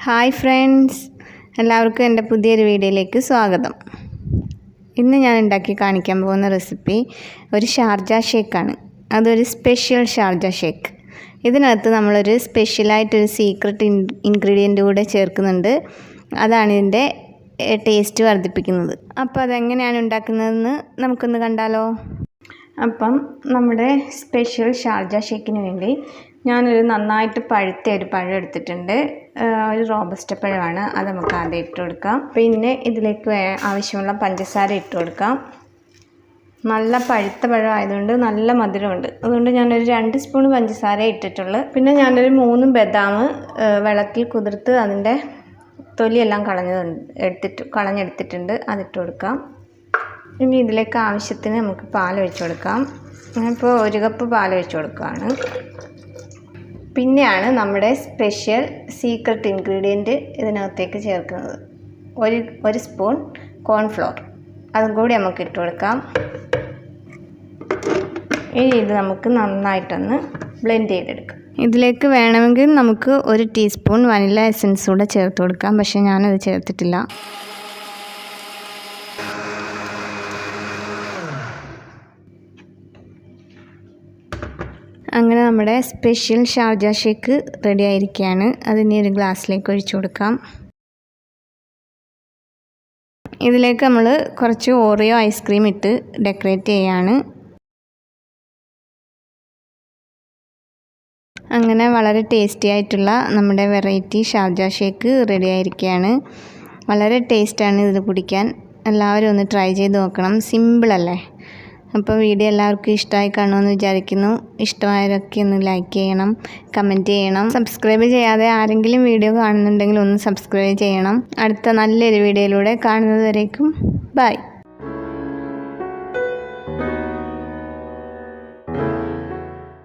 Hi friends, എല്ലാവർക്കും എൻ്റെ പുതിയൊരു വീഡിയോയിലേക്ക് സ്വാഗതം. ഇന്ന് ഞാൻ ഉണ്ടാക്കി കാണിക്കാൻ പോകുന്ന റെസിപ്പി ഒരു ഷാർജ ഷേക്കാണ്. അതൊരു സ്പെഷ്യൽ ഷാർജ ഷേക്ക്. ഇതിനകത്ത് നമ്മളൊരു സ്പെഷ്യലായിട്ടൊരു സീക്രട്ട് ഇൻഗ്രീഡിയൻ്റ് കൂടെ ചേർക്കുന്നുണ്ട്. അതാണ് ഇതിൻ്റെ ടേസ്റ്റ് വർദ്ധിപ്പിക്കുന്നത്. അപ്പോൾ അതെങ്ങനെയാണ് ഉണ്ടാക്കുന്നതെന്ന് നമുക്കൊന്ന് കണ്ടാലോ. അപ്പം നമ്മുടെ സ്പെഷ്യൽ ഷാർജ ഷേക്കിന് വേണ്ടി ഞാനൊരു നന്നായിട്ട് പഴുത്ത ഒരു പഴം എടുത്തിട്ടുണ്ട്. ഒരു റോബസ്റ്റ പഴമാണ്. അത് നമുക്ക് ആദ്യം ഇട്ട് കൊടുക്കാം. പിന്നെ ഇതിലേക്ക് ആവശ്യമുള്ള പഞ്ചസാര ഇട്ട് കൊടുക്കാം. നല്ല പഴുത്ത പഴം ആയതുകൊണ്ട് നല്ല മധുരമുണ്ട്. അതുകൊണ്ട് ഞാനൊരു 2 സ്പൂൺ പഞ്ചസാര ഇട്ടിട്ടുള്ളൂ. പിന്നെ ഞാനൊരു 3 ബദാം വെള്ളത്തിൽ കുതിർത്ത് അതിൻ്റെ തൊലിയെല്ലാം കളഞ്ഞെടുത്തിട്ടുണ്ട്. അതിട്ട് കൊടുക്കാം. ഇനി ഇതിലേക്ക് ആവശ്യത്തിന് നമുക്ക് പാൽ ഒഴിച്ച് കൊടുക്കാം. ഞാനിപ്പോൾ 1 കപ്പ് പാൽ ഒഴിച്ച് കൊടുക്കുകയാണ്. പിന്നെയാണ് നമ്മുടെ സ്പെഷ്യൽ സീക്രട്ട് ഇൻഗ്രീഡിയൻറ്റ് ഇതിനകത്തേക്ക് ചേർക്കുന്നത്. ഒരു സ്പൂൺ കോൺഫ്ലോർ, അതും കൂടി നമുക്ക് ഇട്ട് കൊടുക്കാം. ഇനി ഇത് നമുക്ക് നന്നായിട്ടൊന്ന് ബ്ലെൻഡ് ചെയ്തെടുക്കാം. ഇതിലേക്ക് വേണമെങ്കിൽ നമുക്ക് 1 ടീസ്പൂൺ വനില എസൻസ് കൂടെ ചേർത്ത് കൊടുക്കാം. പക്ഷേ ഞാനത് ചേർത്തിട്ടില്ല. അങ്ങനെ നമ്മുടെ സ്പെഷ്യൽ ഷാർജ ഷേക്ക് റെഡി ആയിരിക്കുകയാണ്. അതിനി ഒരു ഗ്ലാസ്സിലേക്ക് ഒഴിച്ചു കൊടുക്കാം. ഇതിലേക്ക് നമ്മൾ കുറച്ച് ഓറിയോ ഐസ്ക്രീം ഇട്ട് ഡെക്കറേറ്റ് ചെയ്യാണ്. അങ്ങനെ വളരെ ടേസ്റ്റി ആയിട്ടുള്ള നമ്മുടെ വെറൈറ്റി ഷാർജ ഷേക്ക് റെഡി ആയിരിക്കുകയാണ്. വളരെ ടേസ്റ്റാണ് ഇത് കുടിക്കാൻ. എല്ലാവരും ഒന്ന് ട്രൈ ചെയ്ത് നോക്കണം. സിമ്പിളല്ലേ. അപ്പോൾ വീഡിയോ എല്ലാവർക്കും ഇഷ്ടമായി കാണുമെന്ന് വിചാരിക്കുന്നു. ഇഷ്ടമായവരൊക്കെ ഒന്ന് ലൈക്ക് ചെയ്യണം, കമൻറ്റ് ചെയ്യണം. സബ്സ്ക്രൈബ് ചെയ്യാതെ ആരെങ്കിലും വീഡിയോ കാണുന്നുണ്ടെങ്കിൽ ഒന്ന് സബ്സ്ക്രൈബ് ചെയ്യണം. അടുത്ത നല്ലൊരു വീഡിയോയിലൂടെ കാണുന്നത് വരേക്കും ബൈ.